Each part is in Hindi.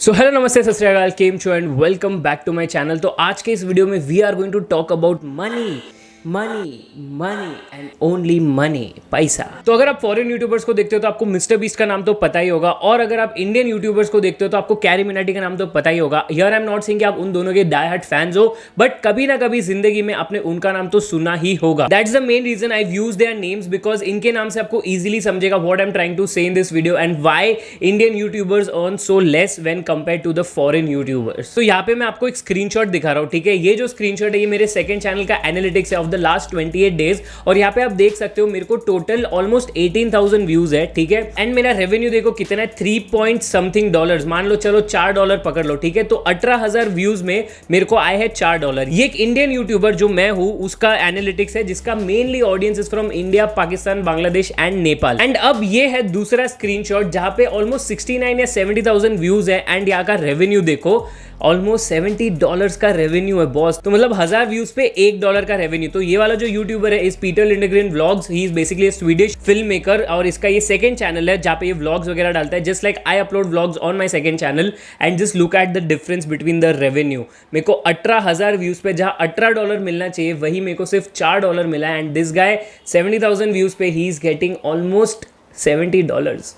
सो हेलो नमस्ते सत श्री अकाल केम छो and welcome back to my channel. तो आज के इस वीडियो में we are going to talk about money money money and only money, पैसा। तो अगर आप फॉरेन यूट्यूबर्स को देखते हो तो आपको मिस्टर बीस्ट का नाम तो पता ही होगा, और अगर आप इंडियन यूट्यूबर्स को देखते हो तो आपको कैरी मिनाटी का नाम तो पता ही होगा। Here I am not saying कि आप उन दोनों के डाई हार्ट फैंस हो, बट कभी ना कभी जिंदगी में आपने उनका नाम तो सुना ही होगा। That's the main reason I use their names, because इनके नाम से आपको इजिली समझेगा what I am trying to say in this video and why Indian YouTubers earn so less when compare to the foreign YouTubers. तो यहाँ पे मैं आपको एक स्क्रीनशॉट दिखा रहा हूँ, ठीक है। ये जो स्क्रीनशॉट है ये मेरे सेकंड चैनल का एनालिटिक्स है ऑफ द लास्ट 28 डेज, और यहाँ पे आप देख सकते हो मेरे को टोटल ऑलमोस्ट 18,000 व्यूज है, ठीक है। एंड मेरा रेवेन्यू देखो कितना है, 3 पॉइंट समथिंग डॉलर्स, मान लो चलो $4 पकड़ लो, ठीक है। तो 18,000 व्यूज में मेरे को आए हैं $4। ये एक इंडियन यूट्यूबर जो मैं हूं उसका एनालिटिक्स है, जिसका mainly audience is from India, Pakistan, Bangladesh and Nepal. And अब ये है दूसरा स्क्रीनशॉट जहां पे ऑलमोस्ट 69 या 70,000 व्यूज है, एंड यहाँ का रेवेन्यू देखो ऑलमोस्ट $70 का रेवेन्यू है बॉस। तो मतलब 1000 व्यूज पे $1 का रेवेन्यू। तो ये वाला जो यूट्यूबर है इस Peter Lindgren vlogs, he is basically Swedish film maker, और इसका ये सेकंड चैनल है जहाँ पे ये व्लॉग्स वगैरह डालता है, just like I upload vlogs on my second channel. And just look at the difference between the revenue. मेरे को 18,000 व्यूज पे जहाँ $18 मिलना चाहिए वही मेरे को सिर्फ $4 मिला है, एंड दिस गाय 70,000 व्यूज पे he is getting almost $70।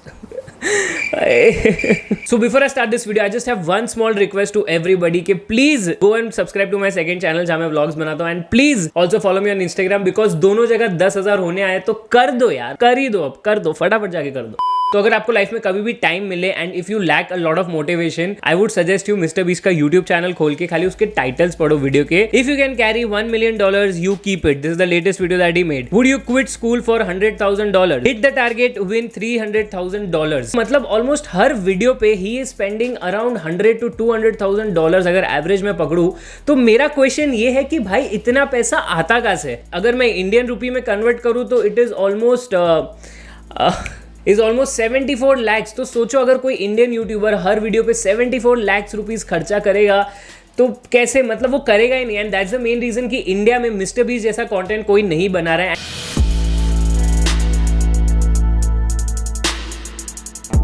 So before I start this video, I just have one small request to everybody कि please go and subscribe to my second channel जहाँ मैं vlogs बनाता हूँ, and please also follow me on Instagram, because दोनों जगह 10,000 होने आए तो कर दो यार, कर ही दो, अब कर दो, फटाफट जाके कर दो। तो अगर आपको लाइफ में कभी भी टाइम मिले and if you lack a lot of motivation, I would suggest you Mister Beast का यूट्यूब चैनल खोल के खाली उसके टाइटल्स पढ़ो वीडियो के। If you can carry $1 million, you keep it. This is the latest video that he made. Would you quit school for $100,000? Hit the target, win $300,000। मतलब ऑलमोस्ट हर वीडियो पे he is spending around $100,000 to $200,000 अगर एवरेज में पकड़ू। तो मेरा क्वेश्चन ये है कि भाई इतना पैसा आता कहाँ से? अगर मैं इंडियन रुपी में कन्वर्ट करूँ तो इट इज ऑलमोस्ट 74 lakhs। तो सोचो अगर कोई इंडियन यूट्यूबर हर वीडियो पे 74 lakhs रुपीस खर्चा करेगा तो कैसे, मतलब वो करेगा ही नहीं। And that's the main reason कि इंडिया में मिस्टर बीस्ट जैसा कंटेंट कोई नहीं बना रहा है।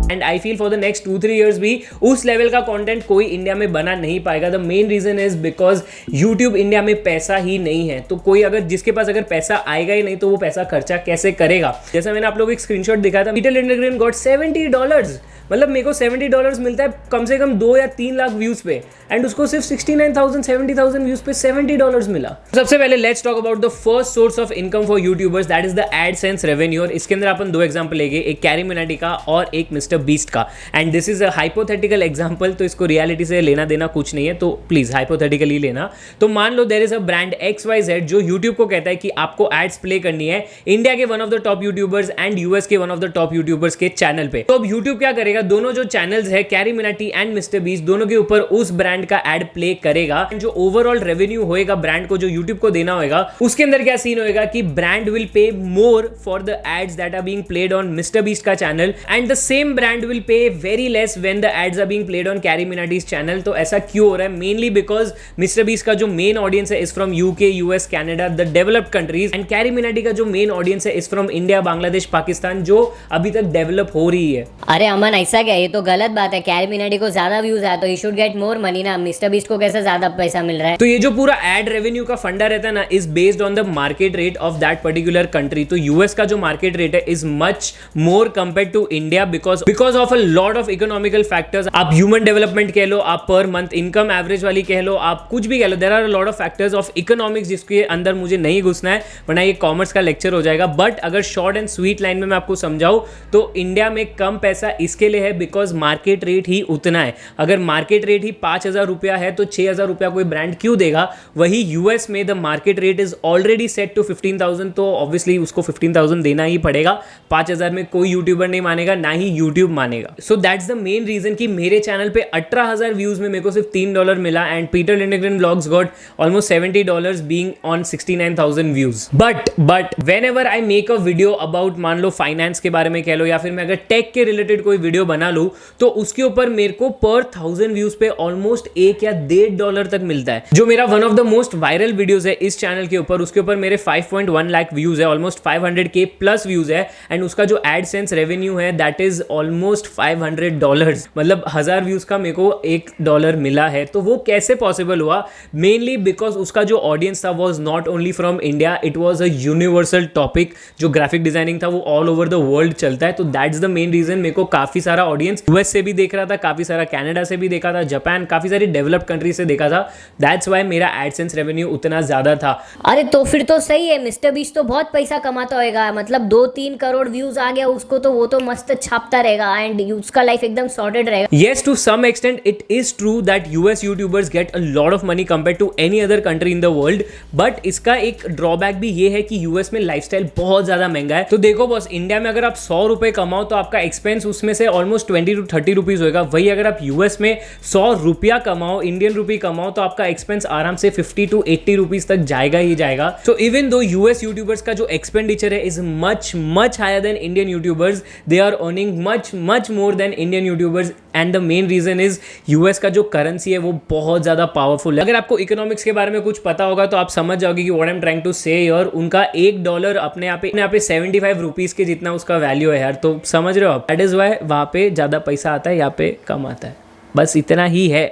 And I feel for the next 2-3 years भी उस लेवल का कंटेंट कोई इंडिया में बना नहीं पाएगा। The main reason is because YouTube India में पैसा ही नहीं है। तो कोई अगर जिसके पास अगर पैसा आएगा ही नहीं तो वो पैसा खर्चा कैसे करेगा? जैसा मैंने आप लोगों को एक स्क्रीनशॉट दिखाया था, पीटर लिंडग्रेन गॉट $70। मतलब मेरे को $70 मिलता है कम से कम 2 या 3 लाख व्यूज पे, एंड उसको सिर्फ 69,000 70,000 व्यूज पे $70 मिला। सबसे पहले let's talk about the first source of income for YouTubers, that is the AdSense revenue. और इसके अंदर अपन 2 एग्जांपल लेंगे, एक कैरी मिनाटी का और एक मिस्टर बीस्ट का। And this is a hypothetical example, तो इसको रियलिटी से लेना देना कुछ नहीं है, तो प्लीज हाइपोथेटिकली लेना। तो मान लो there is a brand XYZ जो यूट्यूब को कहता है कि आपको एड्स प्ले करनी है इंडिया के one of the top YouTubers and US के one of the top YouTubers के चैनल पे। तो अब यूट्यूब क्या करेगा, दोनों जो चैनल्स है carry Minati and mister beast, दोनों के ऊपर उस ब्रांड का एड प्ले करेगा। जो ओवरऑल रेवेन्यू होएगा ब्रांड को, जो यूट्यूब को देना होगा, उसके अंदर क्या सीन होएगा कि brand will pay more for the ads that are being played on mister Beast का channel, and the same brand will pay very less when the ads are being played on Carry Minati's channel. तो ऐसा क्यों हो रहा है? मेनली बिकॉज मिस्टर बीस्ट का जो मेन ऑडियंस है is from UK, US, Canada, the developed countries, and carry Minati का जो मेन ऑडियंस है is from India, Bangladesh, Pakistan, जो अभी तक डेवलप हो रही है। अरे अमन, ऐसा क्या? ये तो गलत बात है। कैरी मिनाटी को ज्यादा व्यूज है तो he should get more money ना। मिस्टर बीस्ट को कैसे ज्यादा पैसा मिल रहा है? तो ये जो पूरा एड रेवेन्यू का फंडा रहता है ना, is based on the market rate of that particular country. तो यूएस का जो मार्केट रेट है is much more compare to India because of a lot of economical factors. आप ह्यूमन डेवलपमेंट कह लो, आप पर मंथ इनकम एवरेज वाली कह लो, आप कुछ भी कह लो, there are a lot of factors of economics जिसके अंदर मुझे नहीं घुसना है, वरना ये कॉमर्स का लेक्चर हो जाएगा। बट अगर शॉर्ट एंड स्वीट लाइन में मैं आपको समझाऊं तो इंडिया में कम पैसा इसके लिए है बिकॉज मार्केट रेट ही उतना है। अगर मार्केट रेट ही 5,000 रुपया है तो 6,000 रुपया कोई ब्रांड क्यों देगा? वही यूएस में the market rate is already set to 15,000, तो ऑब्वियसली उसको 15,000 देना ही पड़ेगा। 5,000 में कोई यूट्यूबर नहीं मानेगा, ना ही यूट्यूब मानेगा। So that's the main reason कि मेरे चैनल पे 18,000 व्यूज में मेरे को सिर्फ $3 मिला, and Peter Lindgren vlogs got almost $70 being on 69,000 views. But whenever I make a video about, मान लो फाइनेंस के बारे में कह लो, या फिर मैं अगर टेक के रिलेटेड कोई वीडियो वीडियो बना लूँ तो उसके ऊपर मेरे को पर 1000 व्यूज पे ऑलमोस्ट $1 या $1.5 तक मिलता है। जो मेरा one of the most viral videos है इस चैनल के ऊपर, उसके ऊपर मेरे 5.1 लाख व्यूज है, ऑलमोस्ट 500K प्लस व्यूज है, एंड उसका जो एडसेंस रेवेन्यू है दैट इज ऑलमोस्ट $500, मतलब 1000 व्यूज का मेरे को $1 मिला है। तो वो कैसे पॉसिबल हुआ? मेनली बिकॉज उसका जो ऑडियंस था was not only from India, it was a universal topic. जो ग्राफिक डिजाइनिंग था वो ऑल ओवर द वर्ल्ड चलता है, तो दैट्स द मेन रीजन मेरे को काफी सारा ऑडियंस यूएस से भी देख रहा था, काफी सारा कनाडा से भी देखा था, जापान, काफी सारी डेवलप्ड कंट्री से देखा था। दैट्स वाई मेरा एडसेंस रेवेन्यू उतना ज्यादा था। अरे तो फिर तो सही है, मिस्टर बीस्ट तो बहुत पैसा कमाता होगा, मतलब 2-3 करोड़ व्यूज आ गया उसको तो वो तो मस्त छापता रहेगा एंड उसका लाइफ एकदम सॉर्टेड रहेगा। Yes, to some extent it is true that US YouTubers get a lot of money compared to any other country in the world, but इसका एक ड्रॉबैक भी ये है कि यूएस में लाइफस्टाइल बहुत ज्यादा महंगा है। तो देखो बॉस, इंडिया में अगर आप 100 रुपए कमाओ तो आपका एक्सपेंस उसमें से ऑलमोस्ट 20 to 30 रुपीज होगा। वही अगर आप यूएस में 100 रुपया कमाओ, इंडियन रुपी कमाओ, तो आपका एक्सपेंस आराम से 50 to 80 रुपीज तक जाएगा ही जाएगा। So even though US youtubers का जो एक्सपेंडिचर है is much higher than Indian youtubers, they are earning much more than Indian youtubers, and the main reason is US का जो करेंसी है वो बहुत ज्यादा पावरफुल है। अगर आपको इकोनॉमिक्स के बारे में कुछ पता होगा तो आप समझ जाओगे कि what I am trying to say यार, उनका $1 अपने यहाँ पे 75 रुपीज के जितना उसका वैल्यू है यार, तो समझ रहे हो आप। दैट इज वाई वहां पे ज्यादा पैसा आता है, यहाँ पे कम आता है, बस इतना ही है।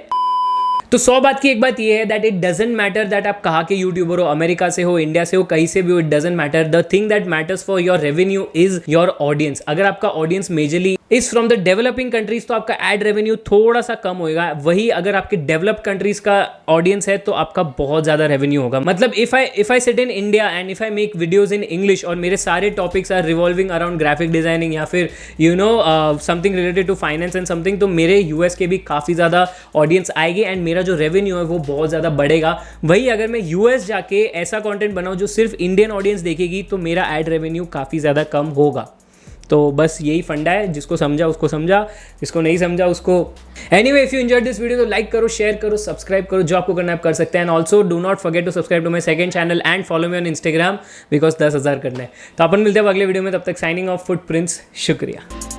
तो 100 बात की एक बात ये है that it doesn't matter that आप कहाँ के यूट्यूबर हो, अमेरिका से हो, इंडिया से हो, कहीं से भी हो, it doesn't matter. The thing that matters for your revenue is your audience. अगर आपका audience majorly is from the developing countries तो आपका एड रेवेन्यू थोड़ा सा कम होगा। वही अगर आपके डेवलप्ड कंट्रीज का ऑडियंस है तो आपका बहुत ज्यादा रेवेन्यू होगा। मतलब if I sit in India and if I make videos in English और मेरे सारे topics are revolving around graphic designing या फिर you know something related to finance and something, तो मेरे यूएस के भी काफी ज्यादा ऑडियंस आएगी एंड मेरा जो रेवेन्यू है वो बहुत ज़्यादा बढ़ेगा। वही अगर मैं यूएस जाके ऐसा कंटेंट बनाऊं जो सिर्फ इंडियन ऑडियंस देखेगी तो मेरा एड रेवेन्यू काफ़ी ज़्यादा कम होगा। तो बस यही फंडा है, जिसको समझा उसको समझा, जिसको नहीं समझा उसको। Anyway, if you enjoyed this video तो लाइक करो, शेयर करो, सब्सक्राइब करो, जो आपको करना है आप कर सकते हैं। And also do not forget to subscribe to my second channel and follow me on Instagram because 10,000 करना है। तो अपन मिलते हैं अगले वीडियो में, तब तक साइनिंग ऑफ फुटप्रिंट्स। शुक्रिया।